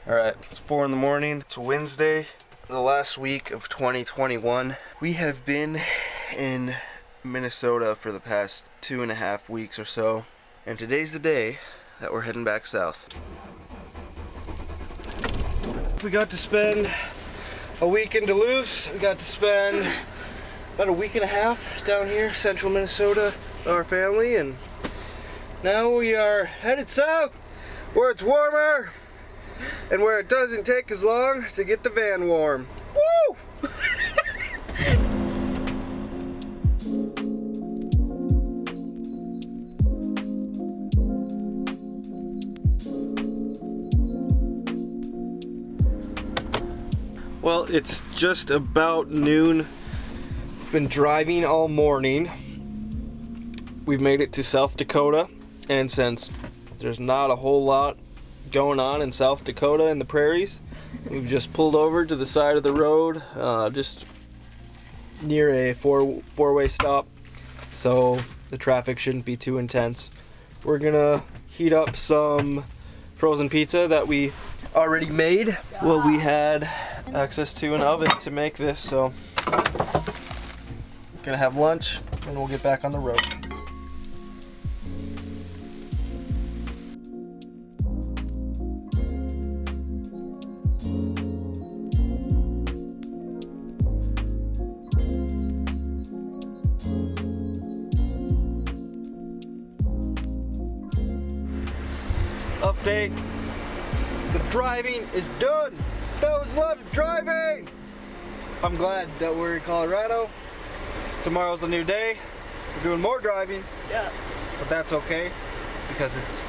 Alright, it's 4 in the morning. It's Wednesday, the last week of 2021. We have been in Minnesota for the past 2.5 weeks or so, and today's the day that we're heading back south. We got to spend a week in Duluth. We got to spend about a week and a half down here, central Minnesota, with our family, and now we are headed south where it's warmer and where it doesn't take as long to get the van warm. Woo! Well, it's just about noon. Been driving all morning. We've made it to South Dakota, and since there's not a whole lot going on in South Dakota in the prairies, we've just pulled over to the side of the road, just near a four-way stop, so the traffic shouldn't be too intense. We're gonna heat up some frozen pizza that we already made. Well, we had access to an oven to make this, so gonna have lunch and we'll get back on the road. Update. The driving is done. That was a lot of driving. I'm glad that we're in Colorado. Tomorrow's a new day. We're doing more driving. Yeah. But that's okay because it's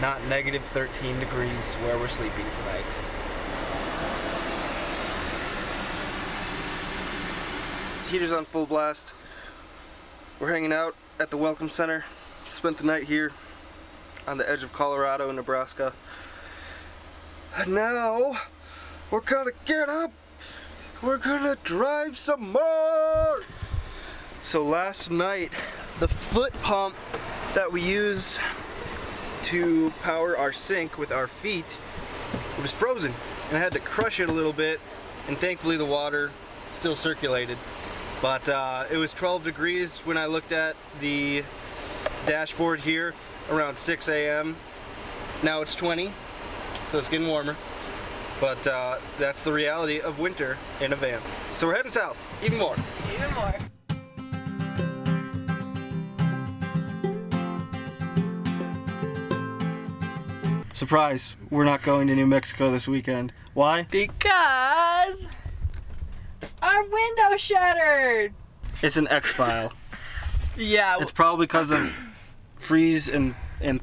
not negative 13 degrees where we're sleeping tonight. Heater's on full blast. We're hanging out at the Welcome Center. Spent the night here on the edge of Colorado and Nebraska. And now we're gonna get up. We're gonna drive some more. So last night, the foot pump that we use to power our sink with our feet, it was frozen, and I had to crush it a little bit, and thankfully the water still circulated. But it was 12 degrees when I looked at the dashboard here around 6 a.m. Now it's 20, so it's getting warmer. But that's the reality of winter in a van. So we're heading south, even more. Even more. Surprise, we're not going to New Mexico this weekend. Why? Because our window shattered. It's an X-file. Yeah. It's probably because of freeze and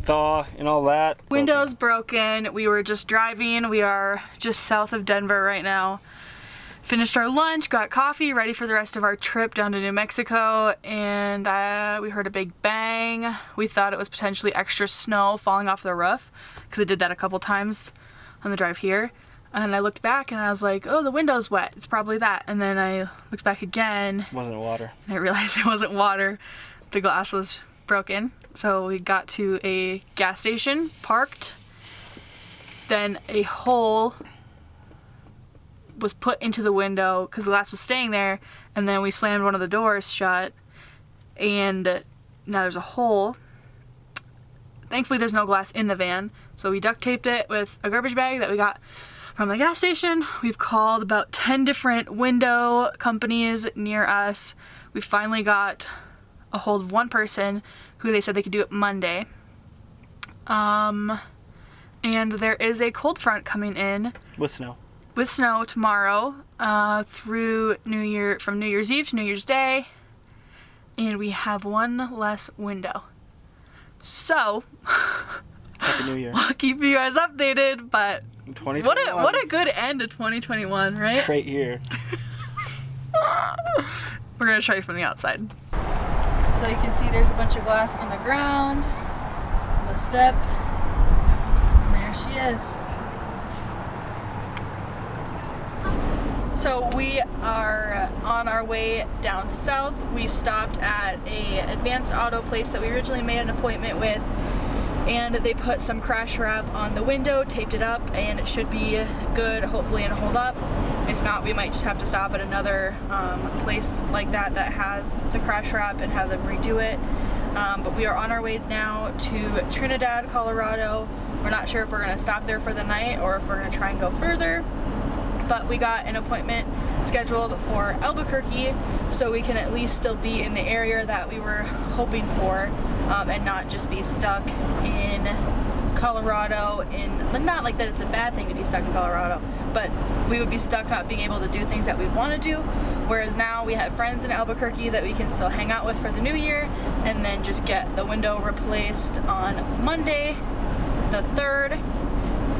thaw and all that. Window's broken. We were just driving. We are just south of Denver right now. Finished our lunch, got coffee, ready for the rest of our trip down to New Mexico, and we heard a big bang. We thought it was potentially extra snow falling off the roof, because it did that a couple times on the drive here. And I looked back and I was like, oh, the window's wet. It's probably that. And then I looked back again. It wasn't water. And I realized it wasn't water. The glass was broken. So we got to a gas station, parked. Then a hole was put into the window because the glass was staying there, and then we slammed one of the doors shut, and now there's a hole. Thankfully there's no glass in the van, so we duct taped it with a garbage bag that we got from the gas station. We've called about 10 different window companies near us. We finally got a hold of one person who they said they could do it Monday. And there is a cold front coming in With snow tomorrow through from New Year's Eve to New Year's Day, and we have one less window. So Happy New Year. We'll keep you guys updated, but what a good end to 2021, right? Great year. We're gonna show you from the outside. So you can see there's a bunch of glass on the ground, on the step, and there she is. So we are on our way down south. We stopped at a advanced auto place that we originally made an appointment with and they put some crash wrap on the window, taped it up, and it should be good, hopefully, and hold up. If not, we might just have to stop at another place like that has the crash wrap and have them redo it. But we are on our way now to Trinidad, Colorado. We're not sure if we're going to stop there for the night or if we're going to try and go further. But we got an appointment scheduled for Albuquerque, so we can at least still be in the area that we were hoping for, and not just be stuck in Colorado. Not like that it's a bad thing to be stuck in Colorado, but we would be stuck not being able to do things that we want to do. Whereas now we have friends in Albuquerque that we can still hang out with for the new year, and then just get the window replaced on Monday, the 3rd.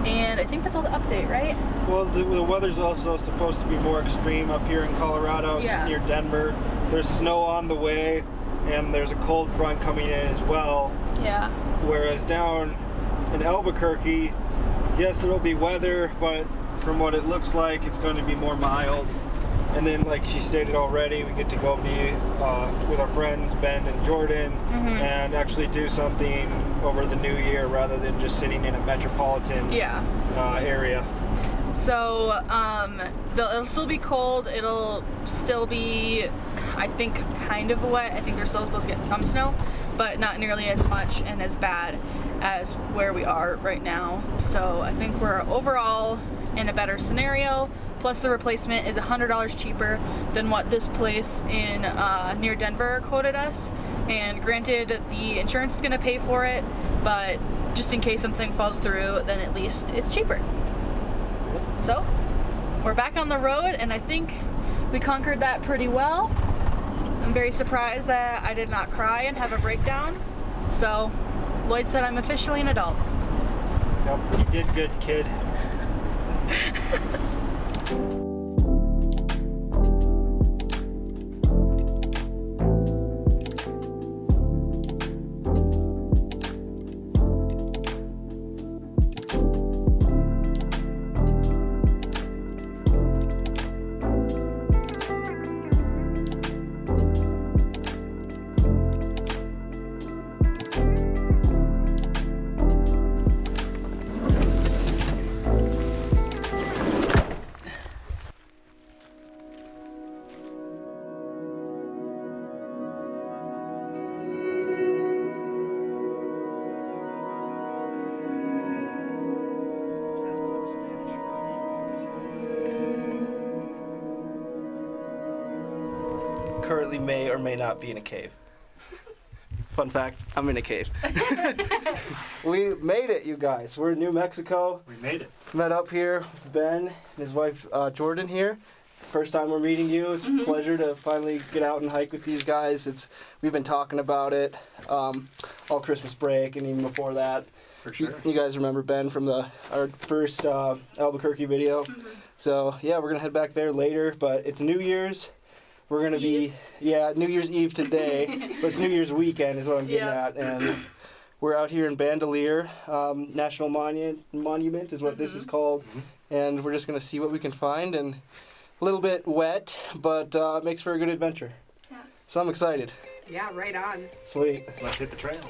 And I think that's all the update, right? Well, the weather's also supposed to be more extreme up here in Colorado, near Denver. There's snow on the way, and there's a cold front coming in as well. Yeah. Whereas down in Albuquerque, yes, it'll be weather, but from what it looks like, it's going to be more mild. And then, like she stated already, we get to go be with our friends Ben and Jordan, and actually do something over the new year rather than just sitting in a metropolitan area. So it'll still be cold. It'll still be, I think, kind of wet. I think they're still supposed to get some snow, but not nearly as much and as bad as where we are right now. So I think we're overall in a better scenario. Plus the replacement is $100 cheaper than what this place in near Denver quoted us. And granted, the insurance is going to pay for it, but just in case something falls through, then at least it's cheaper. So we're back on the road, and I think we conquered that pretty well. I'm very surprised that I did not cry and have a breakdown. So Lloyd said I'm officially an adult. Yep, you did good, kid. Currently may or may not be in a cave. Fun fact, I'm in a cave. We made it, you guys. We're in New Mexico. We made it. Met up here with Ben and his wife Jordan here. First time we're meeting you. It's a pleasure to finally get out and hike with these guys. We've been talking about it all Christmas break and even before that. For sure. You guys remember Ben from our first Albuquerque video. So yeah, we're gonna head back there later, but it's New Year's. We're going to be, New Year's Eve today, but it's New Year's weekend is what I'm getting at. And we're out here in Bandelier National Monument is what this is called. And we're just going to see what we can find. And a little bit wet, but makes for a good adventure. Yeah. So I'm excited. Yeah, right on. Sweet. Let's hit the trail.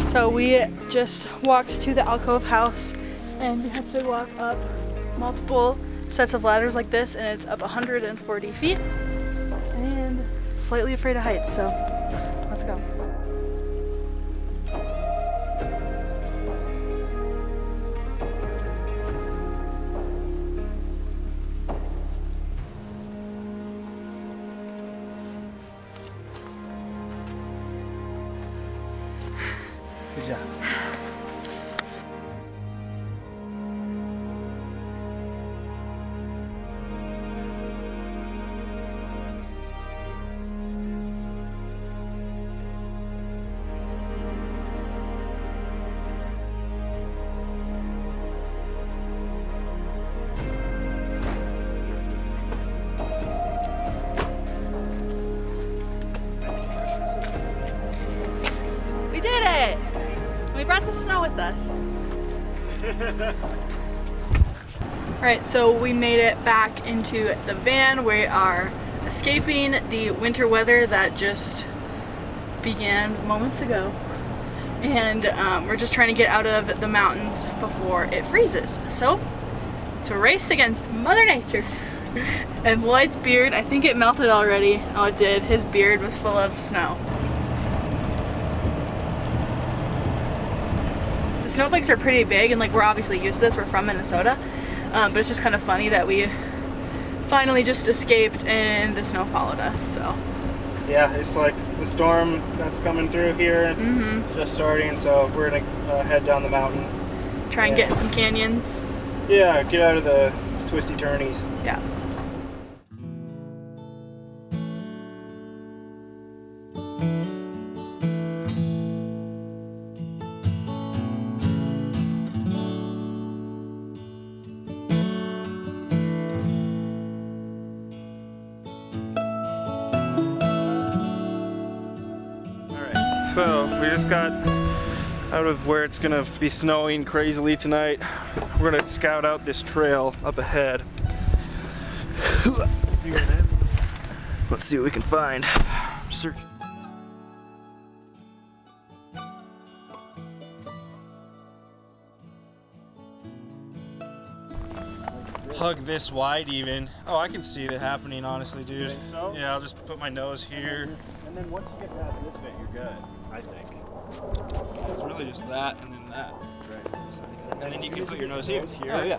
So we just walked to the alcove house, and you have to walk up multiple sets of ladders like this, and it's up 140 feet, and slightly afraid of heights, so let's go. Good job. We brought the snow with us. Alright, so we made it back into the van. We are escaping the winter weather that just began moments ago. And we're just trying to get out of the mountains before it freezes. So, it's a race against Mother Nature. And Lloyd's beard, I think it melted already. Oh, it did. His beard was full of snow. The snowflakes are pretty big, and like we're obviously used to this. We're from Minnesota. But it's just kind of funny that we finally just escaped and the snow followed us, so. Yeah, it's like the storm that's coming through here, just starting, so we're gonna head down the mountain. Try and get in some canyons. Yeah, get out of the twisty turnies. Yeah. So we just got out of where it's gonna be snowing crazily tonight. We're gonna scout out this trail up ahead. See what happens. Let's see what we can find. Search. Hug this wide even. Oh, I can see that happening, honestly, dude. You think so? Yeah, I'll just put my nose here. And then once you get past this bit, you're good, I think. It's really just that and then that. Right. And then you can put your nose here. Oh, yeah.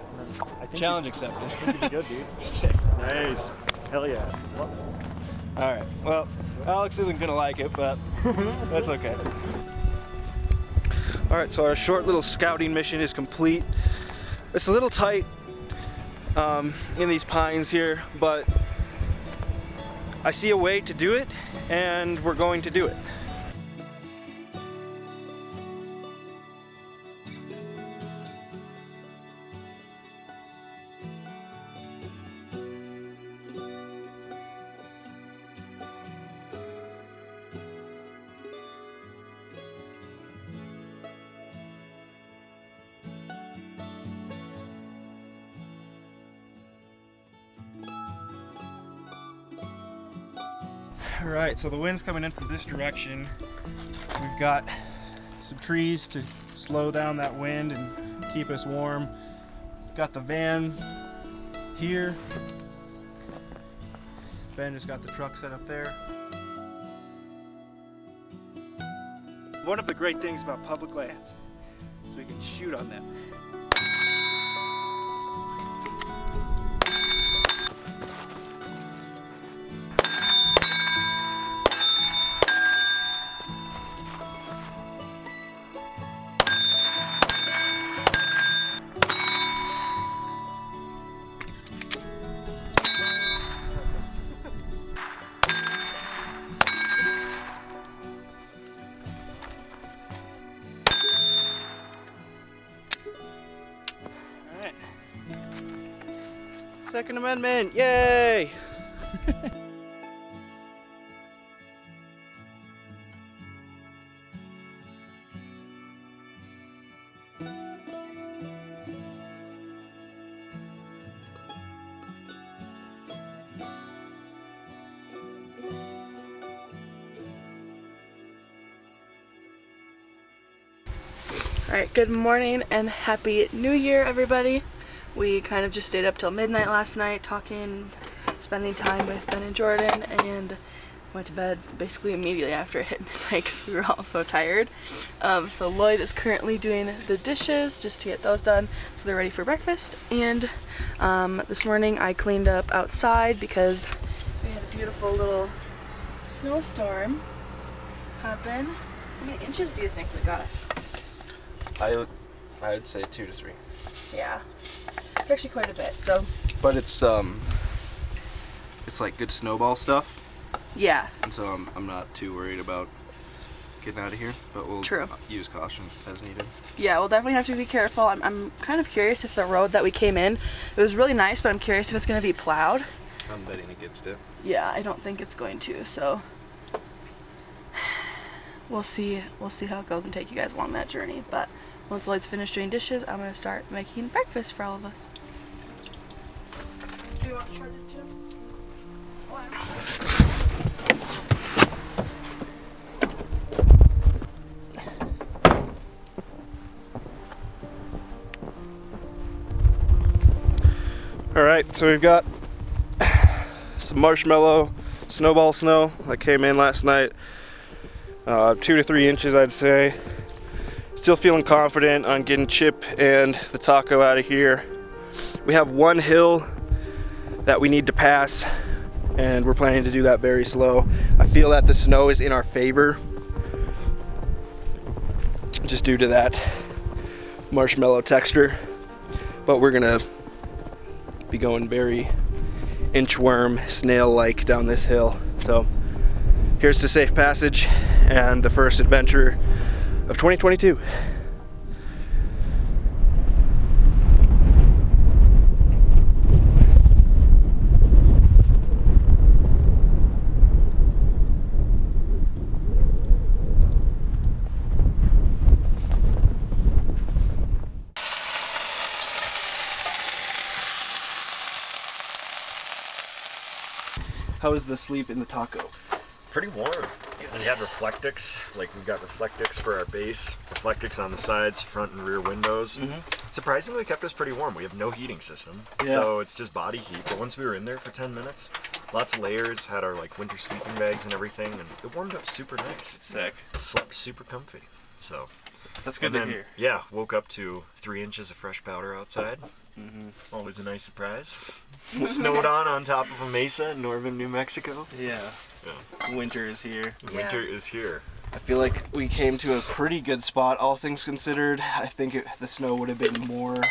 I think Challenge accepted. I think you'd be good, dude. Sick. Nice. Hell yeah. Love it. Alright, well, Alex isn't gonna like it, but that's okay. Alright, so our short little scouting mission is complete. It's a little tight in these pines here, but I see a way to do it, and we're going to do it. Alright, so the wind's coming in from this direction. We've got some trees to slow down that wind and keep us warm. We've got the van here. Ben just got the truck set up there. One of the great things about public lands is we can shoot on them. Second Amendment, yay! Alright, good morning and happy New Year, everybody. We kind of just stayed up till midnight last night talking, spending time with Ben and Jordan, and went to bed basically immediately after it hit midnight because we were all so tired. So Lloyd is currently doing the dishes just to get those done so they're ready for breakfast. And this morning I cleaned up outside because we had a beautiful little snowstorm happen. How many inches do you think we got? I would say 2 to 3. Yeah, it's actually quite a bit. So, But it's like good snowball stuff, yeah, and so I'm not too worried about getting out of here. But we'll True. use caution as needed. yeah, we'll definitely have to be careful. I'm kind of curious if the road that we came in, it was really nice, but I'm curious if it's going to be plowed. I'm betting against it. Yeah, I don't think it's going to. So, we'll see how it goes and take you guys along that journey. But once Lloyd's finished doing dishes, I'm gonna start making breakfast for all of us. Do you want to charge it too? Alright, so we've got some marshmallow snowball snow that came in last night. 2 to 3 inches, I'd say. Still feeling confident on getting Chip and the taco out of here. We have one hill that we need to pass, and we're planning to do that very slow. I feel that the snow is in our favor, just due to that marshmallow texture, but we're gonna be going very inchworm, snail-like down this hill. So here's to safe passage and the first adventure of 2022. How was the sleep in the taco? Pretty warm. We had Reflectix, like we've got Reflectix for our base, Reflectix on the sides, front and rear windows. Surprisingly kept us pretty warm. We have no heating system, so it's just body heat. But once we were in there for 10 minutes, lots of layers, had our like winter sleeping bags and everything, and it warmed up super nice. Sick. Slept super comfy. So That's good to hear. Yeah, woke up to 3 inches of fresh powder outside. Always a nice surprise. Snowed on top of a mesa in northern New Mexico. Yeah. Winter is here. Winter is here. I feel like we came to a pretty good spot, all things considered. I think the snow would have been more,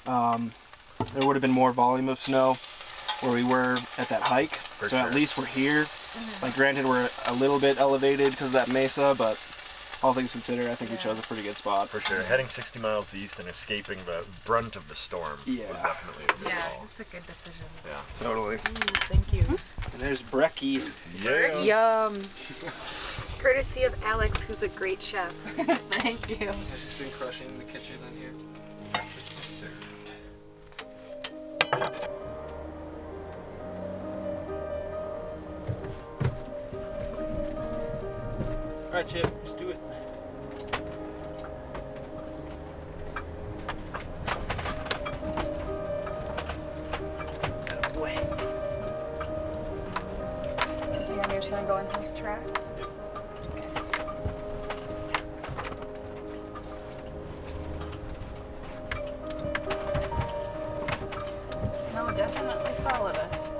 there would have been more volume of snow where we were at that hike. So at least we're here. Like granted, we're a little bit elevated because of that mesa, but all things considered, I think we chose a pretty good spot. For sure. Heading 60 miles east and escaping the brunt of the storm was definitely a good call. It's a good decision. Yeah. Totally. Thank you. And there's Brecky. Yeah. Yum. Courtesy of Alex, who's a great chef. Thank you. She's been crushing the kitchen in here. Breakfast is served. Alright, Chip, let's do it. And you're just gonna go in those tracks. The snow definitely followed us.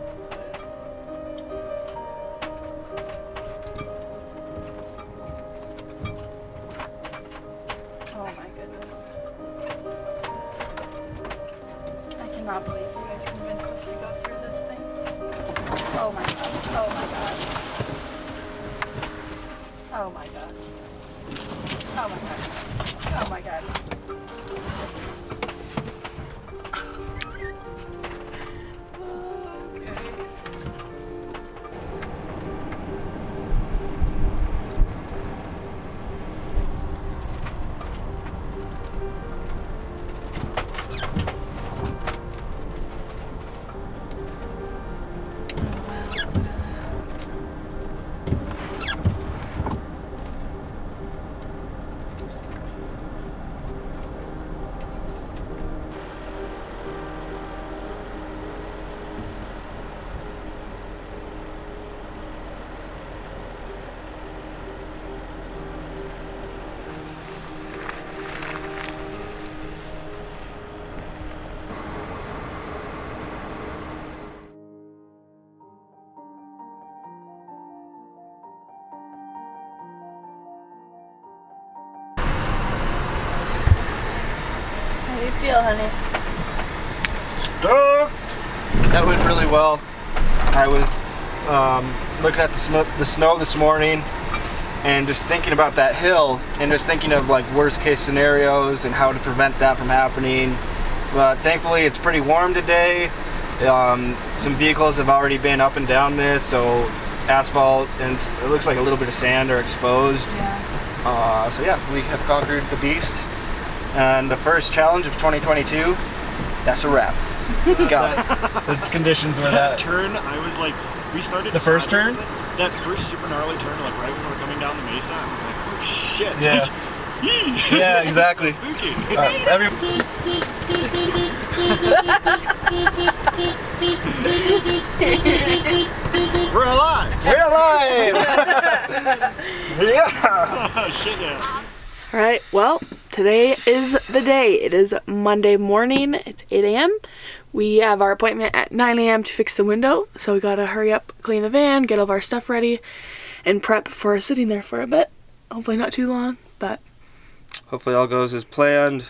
Oh my goodness. I cannot believe you guys convinced us to go through this thing. Oh my god. Oh my god. Oh my god. Oh my god. Oh my god. Okay. How do you feel, honey? Stoked! That went really well. I was looking at the snow this morning and just thinking about that hill and just thinking of like worst case scenarios and how to prevent that from happening. But thankfully it's pretty warm today. Some vehicles have already been up and down this, so asphalt, and it looks like a little bit of sand are exposed. Yeah. So yeah, we have conquered the beast. And the first challenge of 2022, that's a wrap. Got it. The conditions were That that. turn, I was like, we started The first deciding turn? that first super gnarly turn, like right when we were coming down the mesa, I was like, oh shit. Yeah. Yee. Yeah, exactly. Spooky. We're alive. We're alive! Yeah! Oh shit, yeah. All right, well, today is the day. It is Monday morning. It's 8 a.m. We have our appointment at 9 a.m. to fix the window, so we gotta hurry up, clean the van, get all of our stuff ready, and prep for sitting there for a bit. Hopefully not too long, but Hopefully all goes as planned.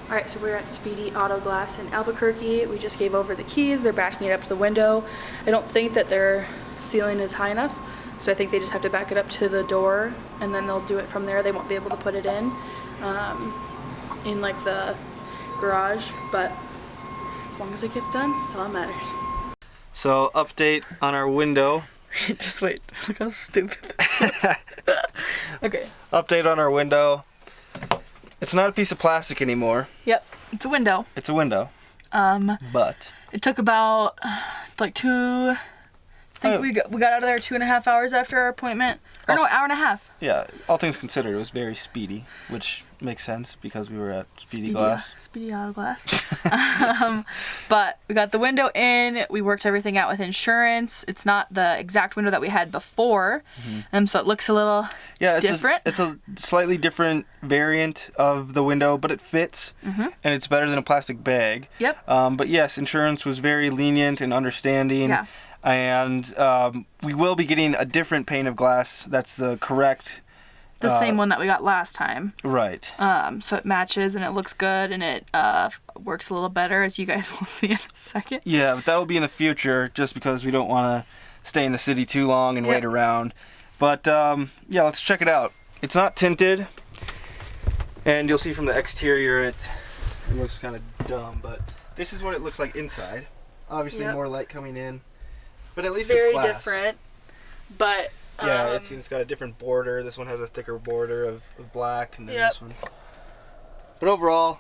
all right, so we're at Speedy Auto Glass in Albuquerque. We just gave over the keys. They're backing it up to the window. I don't think that their ceiling is high enough, so I think they just have to back it up to the door, and then they'll do it from there. They won't be able to put it in like the garage, but as long as it gets done, that's all that matters. So update on our window. Just wait. Look how stupid. Okay. Update on our window. It's not a piece of plastic anymore. Yep. It's a window. It's a window. But It took about like I think we got out of there 2.5 hours after our appointment. Or no, hour and a half. yeah, all things considered, it was very speedy, which makes sense because we were at Speedy Glass. Speedy Auto Glass. But we got the window in. We worked everything out with insurance. It's not the exact window that we had before, so it looks a little different. It's a slightly different variant of the window, but it fits, and it's better than a plastic bag. Yep. But yes, insurance was very lenient and understanding. Yeah. And we will be getting a different pane of glass. That's the correct. The same one that we got last time. Right. So it matches and it looks good and it works a little better, as you guys will see in a second. Yeah, but that will be in the future, just because we don't want to stay in the city too long and wait around. But yeah, let's check it out. It's not tinted, and you'll see from the exterior it looks kind of dumb, but this is what it looks like inside. Obviously, more light coming in, but at least Very it's glass. different, but Yeah, it's got a different border. This one has a thicker border of black, and then this one. But overall,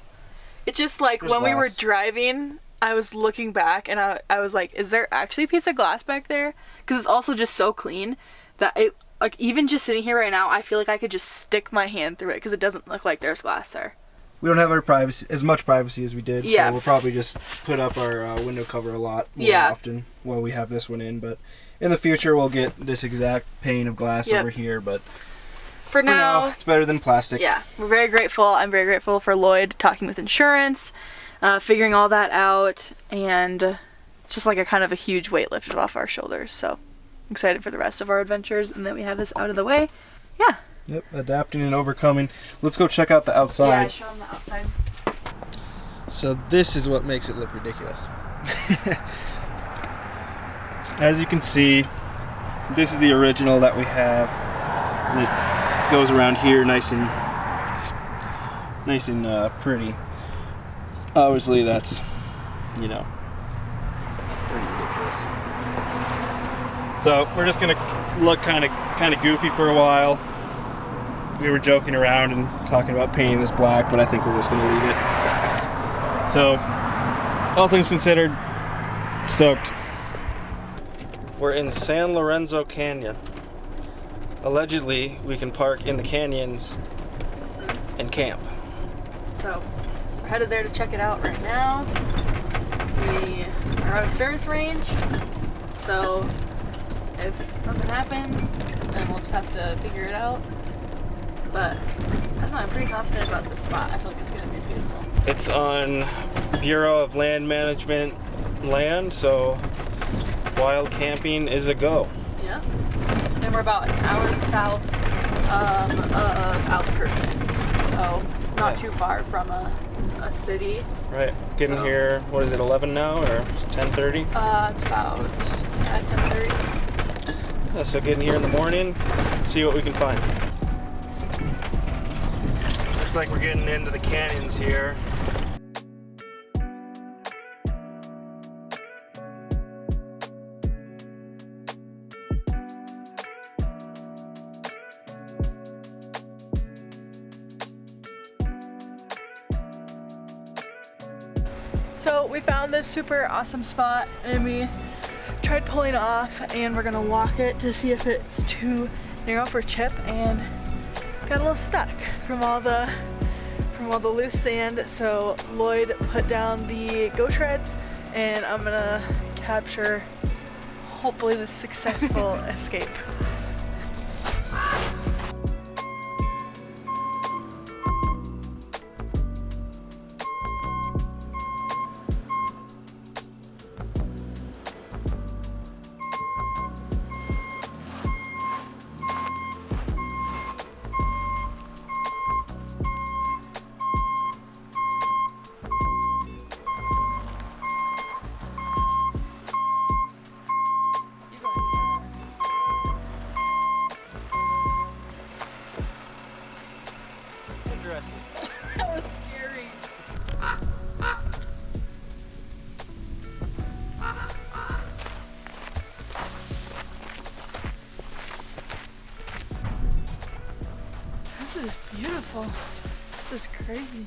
it's just like when we were driving, I was looking back and I was like, is there actually a piece of glass back there? Because it's also just so clean that it, like, even just sitting here right now, I feel like I could just stick my hand through it because it doesn't look like there's glass there. We don't have our privacy, as much privacy as we did, Yeah. so we'll probably just put up our window cover a lot more often while we have this one in. But in the future, we'll get this exact pane of glass over here. But for now, it's better than plastic. Yeah, we're very grateful. I'm very grateful for Lloyd talking with insurance, figuring all that out, and it's just like a kind of a huge weight lifted off our shoulders. So I'm excited for the rest of our adventures, and then we have this out of the way. Yeah. Yep, adapting and overcoming. Let's go check out the outside. Yeah, show them the outside. So this is what makes it look ridiculous. As you can see, this is the original that we have. And it goes around here nice and pretty. Obviously that's, pretty ridiculous. So we're just gonna look kind of goofy for a while. We were joking around and talking about painting this black, but I think we're just going to leave it. So, all things considered, stoked. we're in San Lorenzo Canyon. Allegedly, we can park in the canyons and camp. So we're headed there to check it out right now. We are out of service range, so if something happens, then we'll just have to figure it out. But I don't know, I'm pretty confident about this spot. I feel like it's gonna be beautiful. It's on Bureau of Land Management land, so wild camping is a go. Yeah. And we're about an hour south of Albuquerque, so not too far from a city. Right. Getting So- here, what is it, 11 now or 10:30? It's about 10:30. Yeah, so getting here in the morning, see what we can find. Looks like we're getting into the canyons here. So we found this super awesome spot and we tried pulling off, and we're gonna walk it to see if it's too narrow for Chip, and got a little stuck from all the loose sand. So Lloyd put down the go treads, and I'm gonna capture hopefully the successful escape. That was scary. This is beautiful. This is crazy.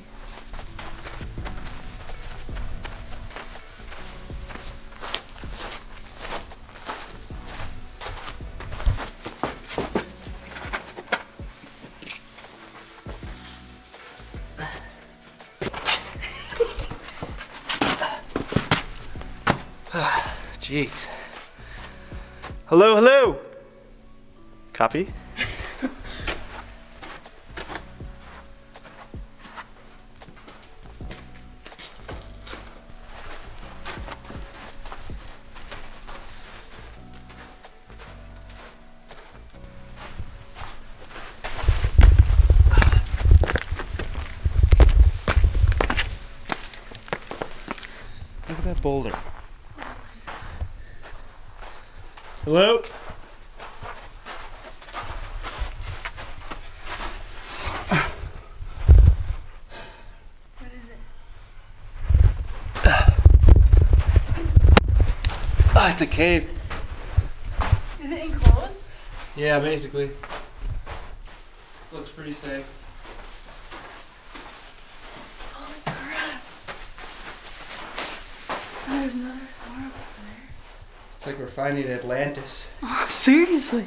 Jeez. Hello, hello. Copy. Look at that boulder. Hello? What is it? Oh, it's a cave. Is it enclosed? Yeah, basically. Looks pretty safe. Holy crap. There's another door over there. It's like we're finding Atlantis. Oh, seriously?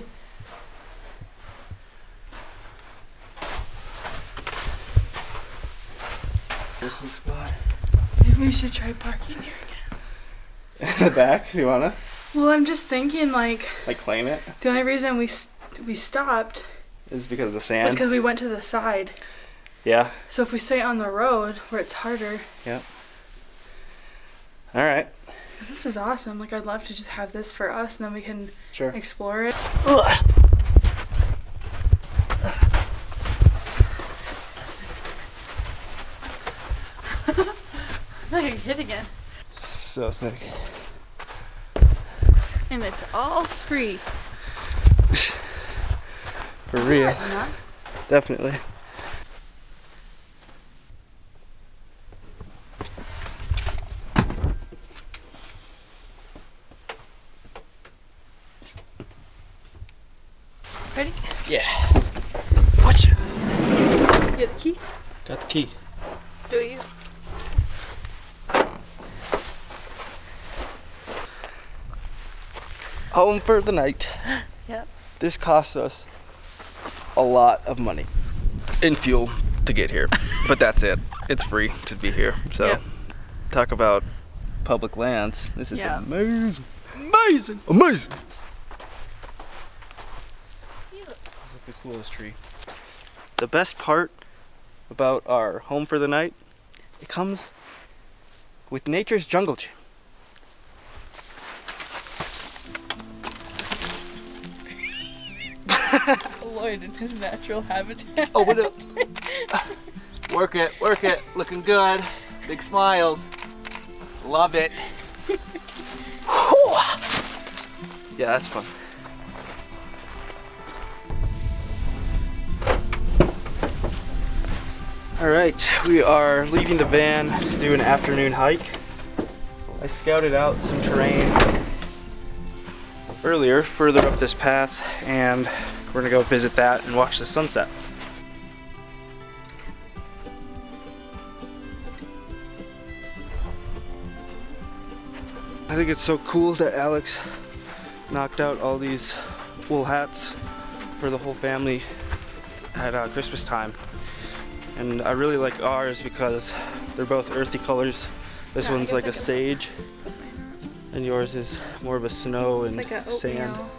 Interesting spot. Maybe we should try parking here again. In the back? Do you wanna? Well, I'm just thinking like claim it? the only reason we stopped Is because of the was sand? because we went to the side. Yeah. So if we stay on the road where it's harder, Yep. Alright. because this is awesome. Like I'd love to just have this for us, and then we can Sure. explore it. I can hit again. So sick. And it's all free. For real. Nuts. Definitely. Ready? Yeah. Watcha. You have the key? Got the key. Do you? Home for the night. Yep. This cost us a lot of money in fuel to get here, but that's it. It's free to be here. So, Yep. talk about public lands. This is Yeah. amazing. Amazing. Amazing. This is the coolest tree. The best part about our home for the night, it comes with nature's jungle gym. Lloyd in his natural habitat. Oh, what up? Work it. Looking good. Big smiles. Love it. Yeah, that's fun. All right, we are leaving the van to do an afternoon hike. I scouted out some terrain earlier, further up this path, and we're gonna go visit that and watch the sunset. think it's so cool that Alex knocked out all these wool hats for the whole family at Christmas time. And I really like ours because they're both earthy colors. This one's like a sage, and yours is more of a snow and like a sand. oatmeal.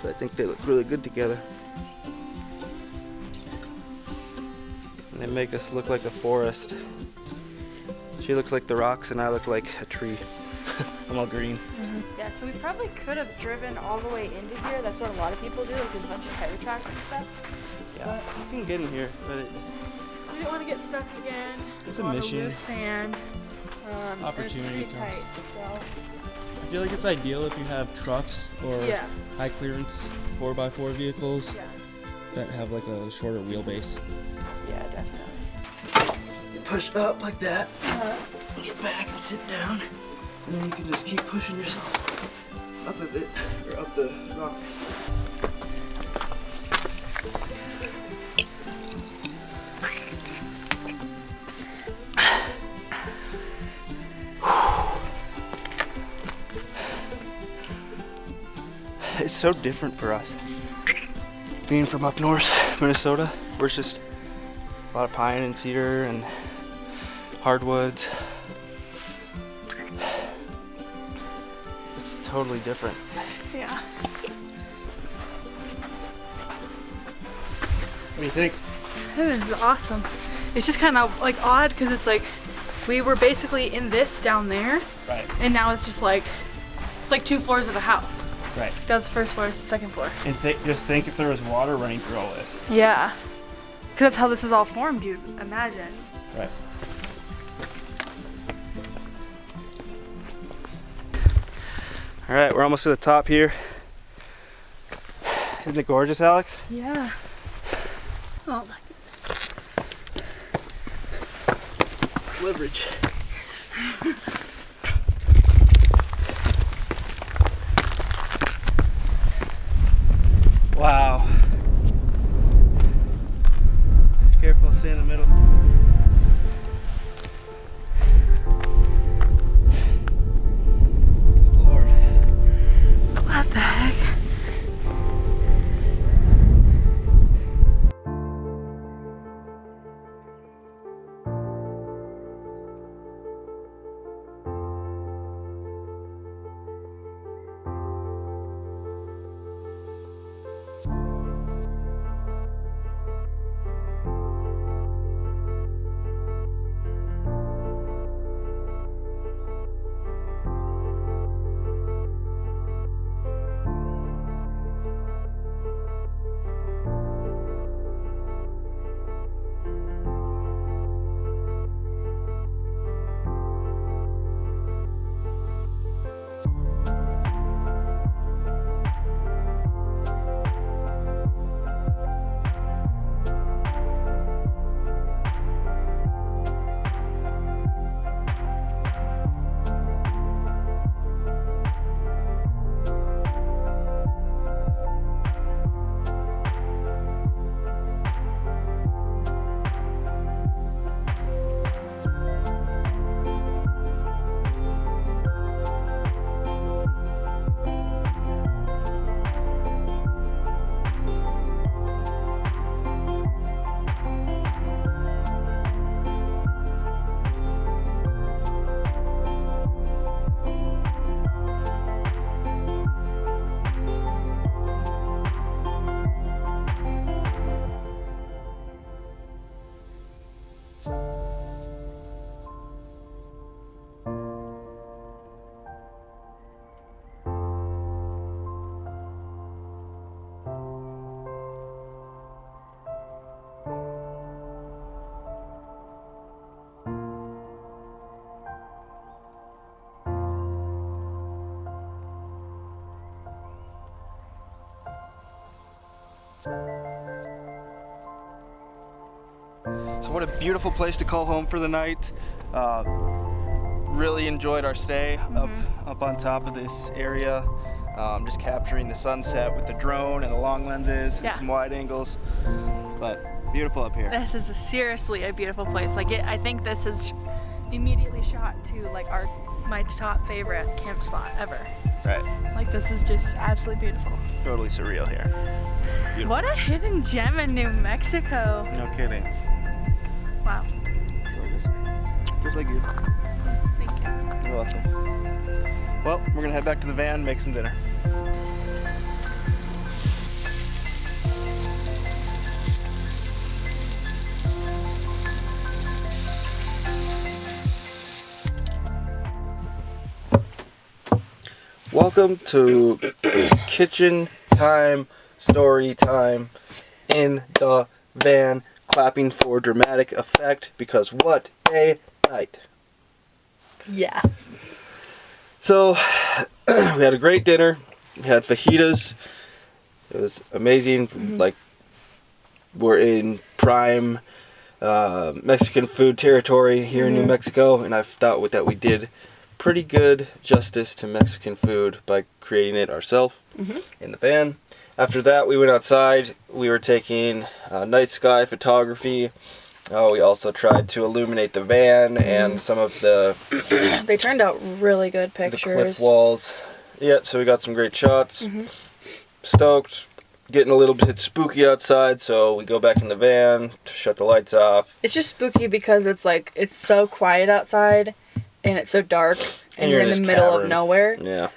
But I think they look really good together. And they make us look like a forest. She looks like the rocks and I look like a tree. I'm all green. Yeah, so we probably could have driven all the way into here. That's what a lot of people do. Like there's a bunch of tire tracks and stuff. Yeah, you can get in here, but We didn't want to get stuck again. It's a lot of mission. loose sand. Opportunity It's pretty comes. tight, so. I feel like it's ideal if you have trucks or Yeah. high clearance 4x4 vehicles Yeah. that have like a shorter wheelbase. Yeah, definitely. push up like that. Get back and sit down. And then you can just keep pushing yourself up a bit, or up the rock. It's so different for us. Being from up north, Minnesota, where it's just a lot of pine and cedar and hardwoods. It's totally different. Yeah. What do you think? This is awesome. It's just kind of like odd because it's like we were basically in this down there, Right. and now it's just like it's like 2 floors of a house. Right. That's the first floor. It's the second floor. And just think if there was water running through all this. Yeah. Because that's how this is all formed, you'd imagine. Right. All right, we're almost to the top here. Isn't it gorgeous, Alex? Yeah. Oh, Leverage. Wow. Careful, stay in the middle. Good Lord. what the heck? So what a beautiful place to call home for the night. Really enjoyed our stay up on top of this area. Just capturing the sunset with the drone and the long lenses Yeah. and some wide angles. But beautiful up here. This is seriously a beautiful place. Like I think this is immediately shot to like my top favorite camp spot ever. Right. Like this is just absolutely beautiful. Totally surreal here. Beautiful. What a hidden gem in New Mexico. No kidding. Wow. Gorgeous. Just like you. Thank you. You're welcome. Well, we're gonna head back to the van, make some dinner. Welcome to kitchen time, story time in the van, clapping for dramatic effect because what a night. Yeah. So, we had a great dinner. We had fajitas. It was amazing. Like, we're in prime Mexican food territory here in New Mexico, and I thought that we did pretty good justice to Mexican food by creating it ourselves in the van. After that, we went outside. We were taking night sky photography. We also tried to illuminate the van and some of the They turned out really good the pictures. cliff walls. Yep, so we got some great shots. Stoked. Getting a little bit spooky outside, so we go back in the van to shut the lights off. It's just spooky because it's so quiet outside and it's so dark and you're in the this middle of cavern. nowhere. Yeah.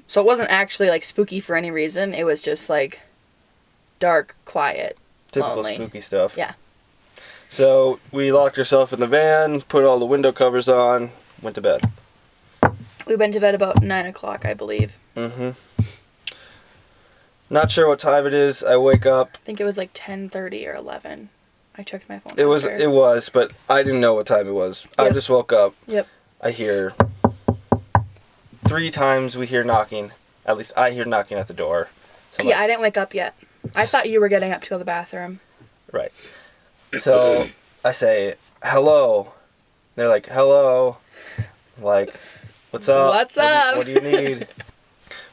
So it wasn't actually like spooky for any reason. It was just like dark, quiet, Typical lonely. spooky stuff. Yeah. So we locked ourselves in the van, put all the window covers on, went to bed. We went to bed about 9 o'clock, I believe. Not sure what time it is. I wake up. I think it was like 10:30 or 11. I checked my phone. It was, but I didn't know what time it was. I Yep. just woke up. Yep. I hear 3 times we hear knocking. At least I hear knocking at the door. So I'm Yeah, I didn't wake up yet. I thought you were getting up to go to the bathroom. Right. So I say, hello. They're like, hello. I'm like, what's up? What's up? What do you need?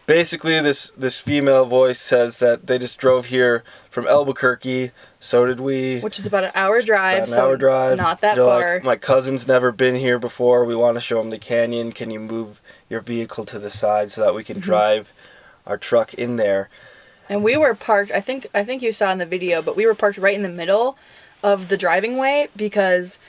Basically, this female voice says that they just drove here from Albuquerque. So did we. Which is about an hour drive. About an hour drive. Not that They're far. Like, my cousin's never been here before. We want to show him the canyon. Can you move your vehicle to the side so that we can drive our truck in there? And we were parked, I think you saw in the video, but we were parked right in the middle of the driving way because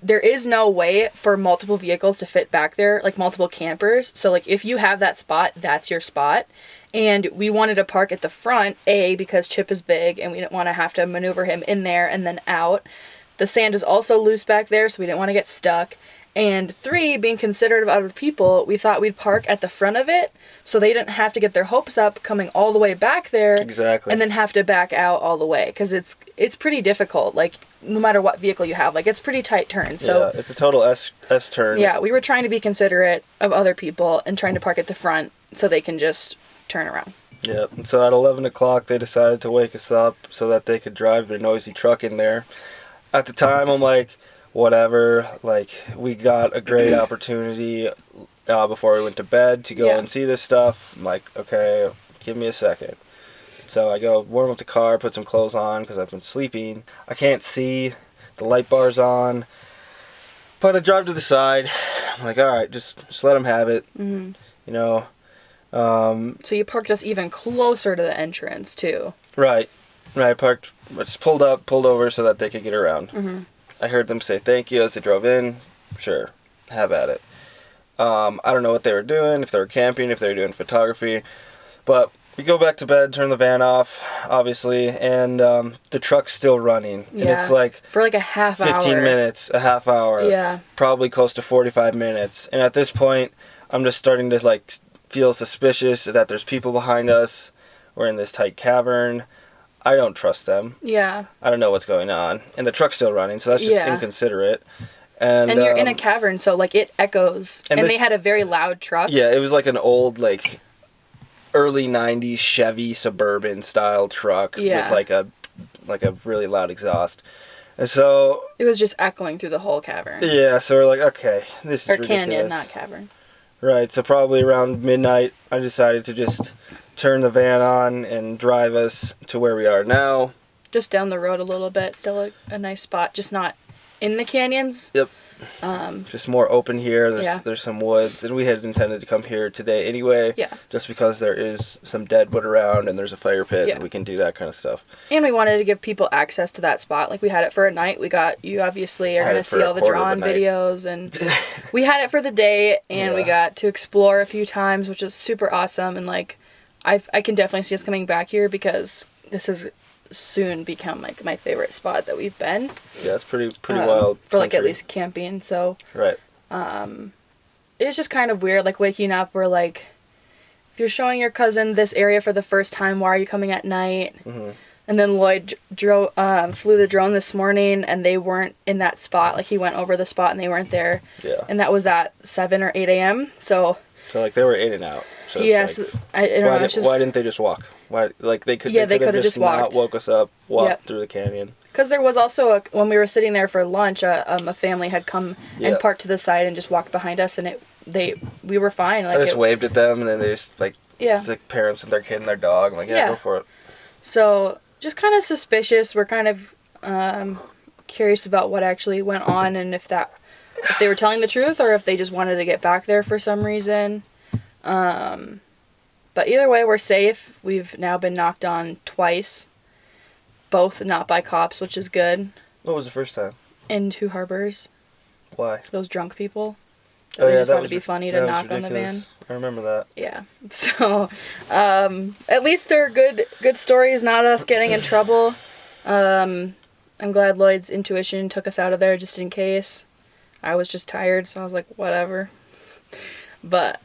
there is no way for multiple vehicles to fit back there, like multiple campers. So like if you have that spot, that's your spot. And we wanted to park at the front, because Chip is big and we didn't want to have to maneuver him in there and then out. The sand is also loose back there, so we didn't want to get stuck. And 3, being considerate of other people, we thought we'd park at the front of it so they didn't have to get their hopes up coming all the way back there. Exactly. And then have to back out all the way because it's pretty difficult. Like no matter what vehicle you have, like it's pretty tight turn. So yeah, it's a total S turn. yeah, we were trying to be considerate of other people and trying to park at the front so they can just turn around. Yep. And so at 11 o'clock, they decided to wake us up so that they could drive their noisy truck in there. At the time, I'm like, whatever. Like, we got a great opportunity before we went to bed to go and see this stuff. I'm like, okay, give me a second. So I go warm up the car, put some clothes on because I've been sleeping. I can't see. The light bar's on. But I drive to the side. I'm like, all right, just let them have it. You know. So you parked us even closer to the entrance too. Right. I parked. I just pulled over so that they could get around. I heard them say thank you as they drove in. Sure, have at it. I don't know what they were doing, if they were camping, if they were doing photography. But we go back to bed, turn the van off, obviously, and the truck's still running. Yeah. And it's like for like a half hour. 15 minutes, a half hour. Yeah. Probably close to 45 minutes. And at this point, I'm just starting to like feel suspicious that there's people behind us. We're in this tight cavern. I don't trust them. Yeah. I don't know what's going on. And the truck's still running, so that's just inconsiderate. And you're in a cavern, so like it echoes. And this, they had a very loud truck. Yeah, it was like an old like early 90s Chevy Suburban style truck with like a really loud exhaust. And so it was just echoing through the whole cavern. Yeah, so we're like, okay, this is ridiculous. Canyon, not cavern. Right, so probably around midnight, I decided to just turn the van on and drive us to where we are now. Just down the road a little bit. Still a nice spot. Just not in the canyons. Yep. Just more open here. Yeah. There's some woods, and we had intended to come here today anyway. Yeah. Just because there is some dead wood around and there's a fire pit, Yeah. and we can do that kind of stuff. And we wanted to give people access to that spot. Like, we had it for a night. You obviously are Had going it to for see a all the quarter of a drawn night. videos, and we had it for the day, and we Yeah. got to explore a few times, which is super awesome. And like, I can definitely see us coming back here because this has soon become like my favorite spot that we've been. Yeah, it's pretty wild for like at country. least camping. So Right. it's just kind of weird, like waking up where like, if you're showing your cousin this area for the first time, why are you coming at night? Mm-hmm. And then Lloyd flew the drone this morning, and they weren't in that spot. Like, he went over the spot and they weren't there. Yeah. And that was at 7 or 8 a.m. So like they were in and out. So yes, it's like, I don't know. It's just why didn't they just walk? Why, like they could? Yeah, they could have coulda just not walked. woke us up, walked Yep. through the canyon. because there was also when we were sitting there for lunch, a family had come and Yeah. parked to the side and just walked behind us, and we were fine. Like I just waved at them, and then they just like yeah. it's like parents and their kid and their dog. I'm like, yeah, Yeah. go for it. So just kind of suspicious. We're kind of curious about what actually went on, and if they were telling the truth or if they just wanted to get back there for some reason. But either way, we're safe. We've now been knocked on twice, both not by cops, which is good. What was the first time? In Two Harbors, Why? those drunk people. Oh, They yeah, just that thought was it'd be funny that to was knock on the van. ridiculous. I remember that. Yeah. So, at least they're good stories, not us getting in trouble. I'm glad Lloyd's intuition took us out of there just in case. I was just tired, so I was like, whatever. But,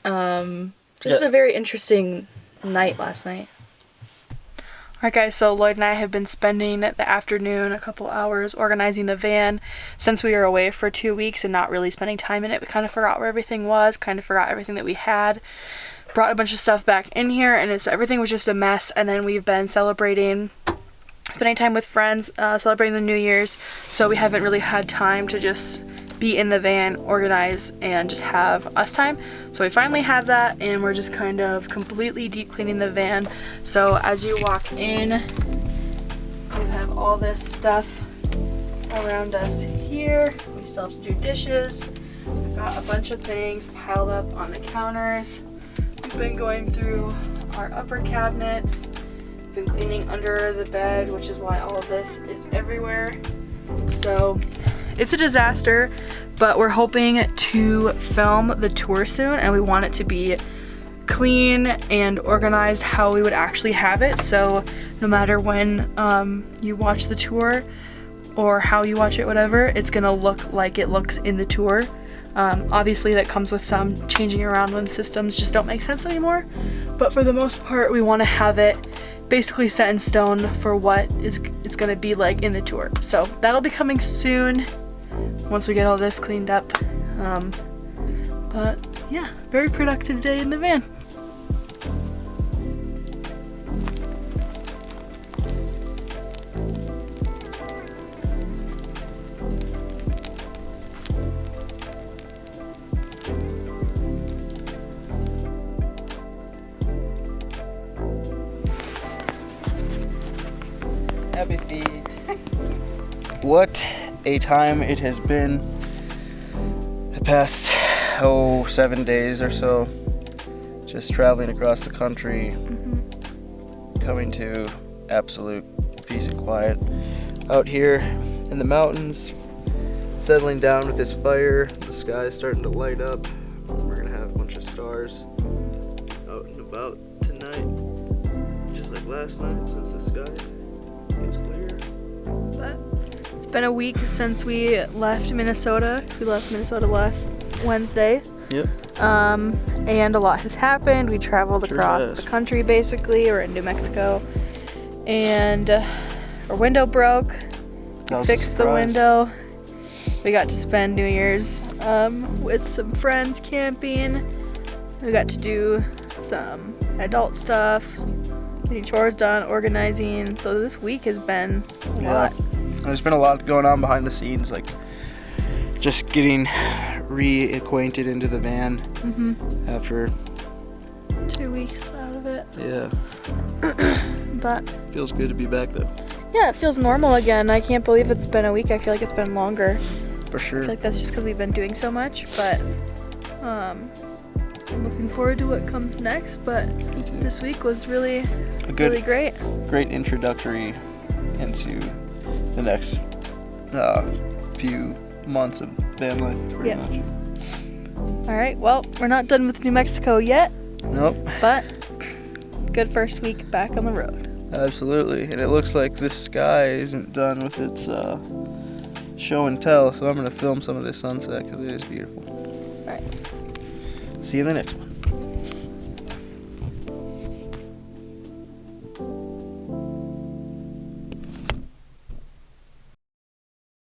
just Yeah. a very interesting night last night. Alright guys, so Lloyd and I have been spending the afternoon, a couple hours, organizing the van. Since we were away for 2 weeks and not really spending time in it, we kind of forgot where everything was, kind of forgot everything that we had. Brought a bunch of stuff back in here, and everything was just a mess. And then we've been spending time with friends, celebrating the New Year's, so we haven't really had time to just be in the van, organize, and just have us time. So we finally have that, and we're just kind of completely deep cleaning the van. So as you walk in, we have all this stuff around us here. We still have to do dishes. We've got a bunch of things piled up on the counters. We've been going through our upper cabinets. Been cleaning under the bed, which is why all of this is everywhere. So it's a disaster, but we're hoping to film the tour soon, and we want it to be clean and organized how we would actually have it. So no matter when you watch the tour or how you watch it, whatever, it's gonna look like it looks in the tour. Obviously that comes with some changing around when systems just don't make sense anymore, but for the most part we want to have it basically set in stone for what it's gonna be like in the tour. So that'll be coming soon once we get all this cleaned up. But yeah, very productive day in the van. Happy feet. What a time it has been the past 7 days or so, just traveling across the country, coming to absolute peace and quiet out here in the mountains, settling down with this fire. The sky's starting to light up. We're gonna have a bunch of stars out and about tonight, just like last night, since the sky gets clear. But it's been a week since we left Minnesota, 'cause we left Minnesota last Wednesday. Yep. And a lot has happened. We traveled Sure across has. the country basically. We're in New Mexico. And our window broke. That was a Fixed the surprise. window. We got to spend New Year's with some friends camping. We got to do some adult stuff, getting chores done, organizing. So this week has been a lot. There's been a lot going on behind the scenes, like just getting reacquainted into the van after 2 weeks out of it. yeah, But feels good to be back though. yeah, it feels normal again. I can't believe it's been a week. I feel like it's been longer. For I sure. feel like that's just because we've been doing so much, but I'm looking forward to what comes next. But this week was really, A good, really great. great introductory into the next few months of van life, pretty Yeah. much. All right, well, we're not done with New Mexico yet, Nope. but good first week back on the road. Absolutely. And it looks like this sky isn't done with its show and tell, so I'm going to film some of this sunset because it is beautiful. All right. See you in the next one.